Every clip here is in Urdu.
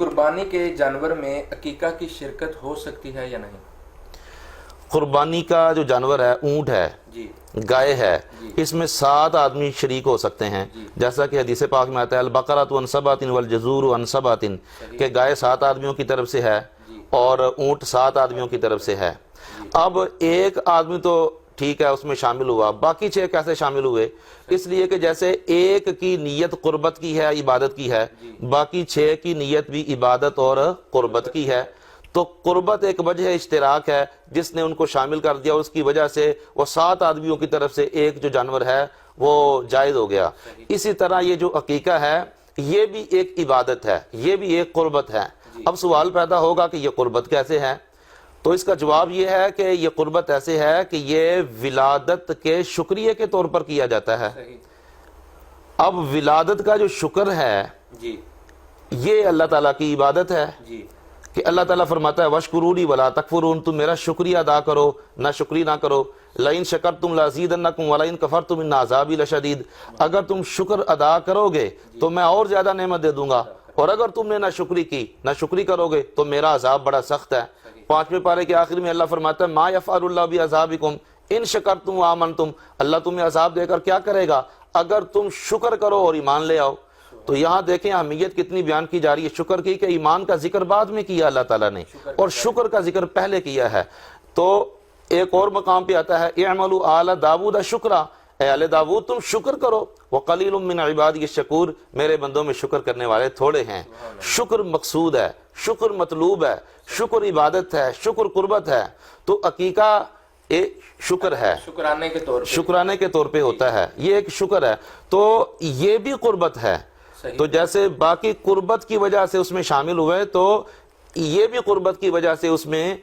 قربانی کے جانور میں عقیقہ کی شرکت ہو سکتی ہے یا نہیں؟ قربانی کا جو جانور ہے اونٹ ہے، جی گائے ہے، جی اس میں 7 آدمی شریک ہو سکتے ہیں، جیسا کہ حدیث پاک میں آتا ہے البقرۃ عن 7 والجزور عن 7، کہ گائے 7 آدمیوں کی طرف سے ہے اور اونٹ 7 آدمیوں کی طرف سے ہے۔ اب ایک آدمی تو ٹھیک ہے اس میں شامل ہوا، باقی 6 کیسے شامل ہوئے؟ اس لیے کہ جیسے ایک کی نیت قربت کی ہے، عبادت کی ہے، باقی 6 کی نیت بھی عبادت اور قربت کی ہے، تو قربت ایک وجہ اشتراک ہے جس نے ان کو شامل کر دیا، اس کی وجہ سے وہ 7 آدمیوں کی طرف سے ایک جو جانور ہے وہ جائز ہو گیا۔ اسی طرح یہ جو عقیقہ ہے یہ بھی ایک عبادت ہے، یہ بھی ایک قربت ہے۔ اب سوال پیدا ہوگا کہ یہ قربت کیسے ہے؟ تو اس کا جواب یہ ہے کہ یہ قربت ایسے ہے کہ یہ ولادت کے شکریہ کے طور پر کیا جاتا ہے۔ اب ولادت کا جو شکر ہے جی یہ اللہ تعالیٰ کی عبادت ہے، جی کہ اللہ تعالیٰ فرماتا ہے وَاشْكُرُونِي وَلَا تَكْفُرُونَ، تم میرا شکریہ ادا کرو نہ شکری نہ کرو، لَإِن شَكَرْتُمْ لَأَزِيدَنَّكُمْ وَلَإِن كَفَرْتُمْ إِنَّ عَذَابِي لَشَدِيدٌ، اگر تم شکر ادا کرو گے تو میں اور زیادہ نعمت دے دوں گا، اور اگر تم نے نہ شکری کرو گے تو میرا عذاب بڑا سخت ہے۔ 5ویں پارے کے آخر میں اللہ فرماتا ہے مَا يَفْعَلُ اللَّهُ بِعَذَابِكُمْ إِن شَكَرْتُمْ وَآمَنْتُمْ، اللہ تمہیں عذاب دے کر کیا کرے گا اگر تم شکر کرو اور ایمان لے آؤ۔ تو یہاں دیکھیں اہمیت کتنی بیان کی جا رہی ہے شکر کی، کہ ایمان کا ذکر بعد میں کیا اللہ تعالیٰ نے اور شکر کا ذکر پہلے کیا ہے۔ تو ایک اور مقام پہ آتا ہے اعملوا آل داود شکرا، اے آل داود تم شکر کرو، وقلیل من عبادی الشکور، میرے بندوں میں شکر کرنے والے تھوڑے ہیں۔ شکر مقصود ہے، شکر مطلوب ہے، شکر عبادت ہے، شکر قربت ہے۔ تو عقیقہ ایک شکر ہے، شکرانے کے طور پہ ہوتا ہے، یہ ایک شکر ہے، تو یہ بھی قربت ہے۔ تو جیسے باقی قربت کی وجہ سے اس میں شامل ہوئے تو یہ بھی قربت کی وجہ سے اس میں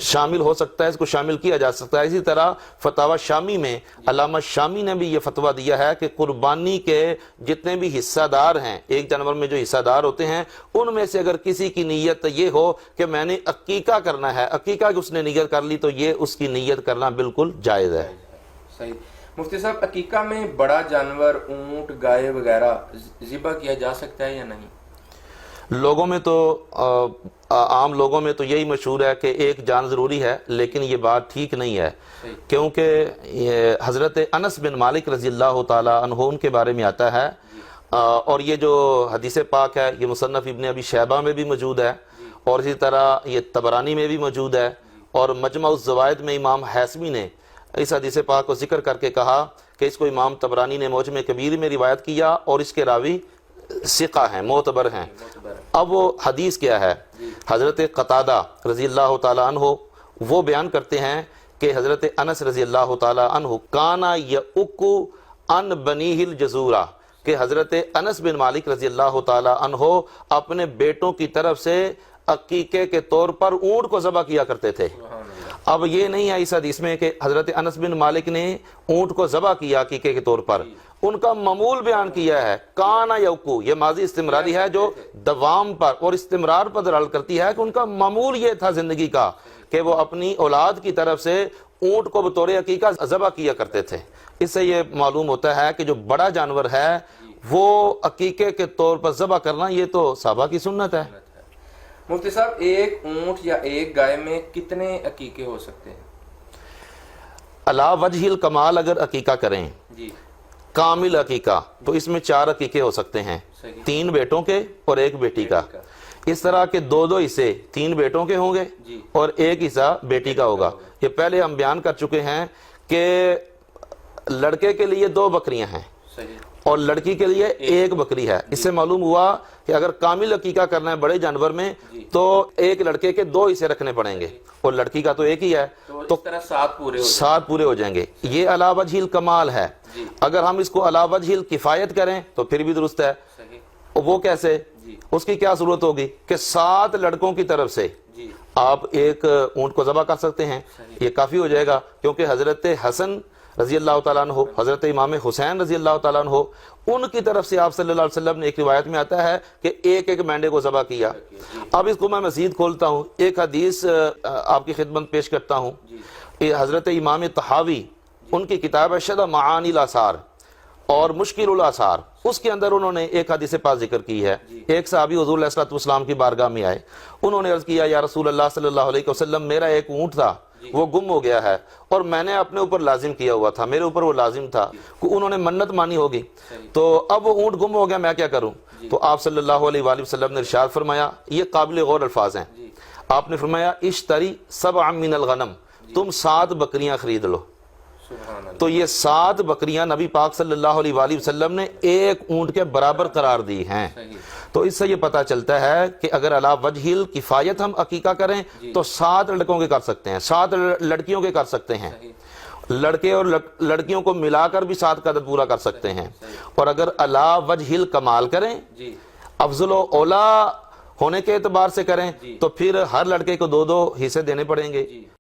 شامل ہو سکتا ہے، اس کو شامل کیا جا سکتا ہے۔ اسی طرح فتاوی شامی میں علامہ شامی نے بھی یہ فتویٰ دیا ہے کہ قربانی کے جتنے بھی حصہ دار ہیں، ایک جانور میں جو حصہ دار ہوتے ہیں، ان میں سے اگر کسی کی نیت یہ ہو کہ میں نے عقیقہ کرنا ہے، عقیقہ کی اس نے نیت کر لی، تو یہ اس کی نیت کرنا بالکل جائز ہے۔ صحیح۔ مفتی صاحب عقیقہ میں بڑا جانور اونٹ گائے وغیرہ ذبح کیا جا سکتا ہے یا نہیں؟ لوگوں میں تو عام لوگوں میں تو یہی مشہور ہے کہ ایک جان ضروری ہے، لیکن یہ بات ٹھیک نہیں ہے، کیونکہ حضرت انس بن مالک رضی اللہ تعالی عنہ ان کے بارے میں آتا ہے، اور یہ جو حدیث پاک ہے یہ مصنف ابن ابی شیبہ میں بھی موجود ہے، اور اسی طرح یہ طبرانی میں بھی موجود ہے، اور مجمع الزوائد میں امام حیثمی نے اس حدیث پاک کو ذکر کر کے کہا کہ اس کو امام طبرانی نے معجم کبیر میں روایت کیا، اور اس کے راوی ثقہ ہیں، معتبر ہیں۔ اب وہ حدیث کیا ہے؟ حضرت قتادہ رضی اللہ تعالی عنہ وہ بیان کرتے ہیں کہ حضرت انس رضی اللہ تعالی عنہ کانا یعق عن بنیہ الجزورہ، کہ حضرت انس بن مالک رضی اللہ تعالی عنہ اپنے بیٹوں کی طرف سے عقیقے کے طور پر اونٹ کو ذبح کیا کرتے تھے۔ اب یہ نہیں ہے اس حدیث میں کہ حضرت انس بن مالک نے اونٹ کو ذبح کیا عقیقے کے طور پر، ان کا معمول بیان کیا ہے کانا یوکو، یہ ماضی استمراری ہے جو دوام پر اور استمرار پر دلالت کرتی ہے کہ ان کا معمول یہ تھا زندگی کا کہ وہ اپنی اولاد کی طرف سے اونٹ کو بطور عقیقہ ذبح کیا کرتے تھے۔ اس سے یہ معلوم ہوتا ہے کہ جو بڑا جانور ہے وہ عقیقے کے طور پر ذبح کرنا یہ تو صحابہ کی سنت ہے۔ مفتی صاحب ایک اونٹ یا ایک گائے میں کتنے عقیقے ہو سکتے ہیں؟ علی وجہ الکمال اگر عقیقہ کریں جی کامل عقیقہ تو اس میں 4 عقیقے ہو سکتے ہیں، 3 بیٹوں کے اور 1 بیٹی کا۔ اس طرح کے 2 حصے 3 بیٹوں کے ہوں گے اور 1 حصہ بیٹی کا ہوگا۔ یہ پہلے ہم بیان کر چکے ہیں کہ لڑکے کے لیے 2 بکریاں ہیں اور لڑکی کے لیے 1 بکری ہے۔ اس سے معلوم ہوا کہ اگر کامل عقیقہ کرنا ہے بڑے جانور میں تو ایک لڑکے کے 2 حصے رکھنے پڑیں گے اور لڑکی کا تو 1 ہی ہے، تو 7 پورے ہو جائیں گے۔ یہ علی وجہ الکمال ہے۔ اگر ہم اس کو علی وجہ الکفایت کریں تو پھر بھی درست ہے۔ وہ کیسے؟ اس کی کیا صورت ہوگی کہ 7 لڑکوں کی طرف سے آپ ایک اونٹ کو ذبح کر سکتے ہیں، یہ کافی ہو جائے گا، کیونکہ حضرت حسن رضی اللہ تعالیٰ عنہ، حضرت امام حسین رضی اللہ تعالیٰ عنہ، ان کی طرف سے آپ صلی اللہ علیہ وسلم نے ایک روایت میں آتا ہے کہ ایک مینڈے کو ذبح کیا۔ اب اس کو میں مزید کھولتا ہوں، ایک حدیث آپ کی خدمت پیش کرتا ہوں۔ حضرت امام طحاوی ان کی کتاب ہے شدہ معانی الاثار اور مشکل الاثار، اس کے اندر انہوں نے ایک حدیث پاک ذکر کی ہے. ایک صحابی حضور علیہ الصلوۃ والسلام کی بارگاہ میں آئے, انہوں نے عرض کیا یا رسول اللہ صلی اللہ علیہ وسلم میرا ایک اونٹ تھا وہ گم ہو گیا ہے اور میں نے اپنے اوپر لازم کیا ہوا تھا, میرے اوپر وہ لازم تھا, انہوں نے منت مانی ہوگی, تو اب وہ اونٹ گم ہو گیا, میں کیا کروں؟ تو آپ صلی اللہ علیہ وآلہ وسلم نے ارشاد فرمایا, یہ قابل غور الفاظ ہیں, آپ نے فرمایا اشتری 7 من الغنم, تم 7 بکریاں خرید لو. تو یہ 7 بکریاں نبی پاک صلی اللہ علیہ وآلہ وسلم نے ایک اونٹ کے برابر قرار دی ہیں. تو اس سے یہ پتہ چلتا ہے کہ اگر علی وجہ الکفایت ہم عقیقہ کریں تو 7 لڑکوں کے کر سکتے ہیں, 7 لڑکیوں کے کر سکتے ہیں, لڑکے اور لڑکیوں کو ملا کر بھی 7 کا عدد پورا کر سکتے ہیں. اور اگر علی وجہ الکمال کریں, افضل و اولا ہونے کے اعتبار سے کریں, تو پھر ہر لڑکے کو 2 حصے دینے پڑیں گے.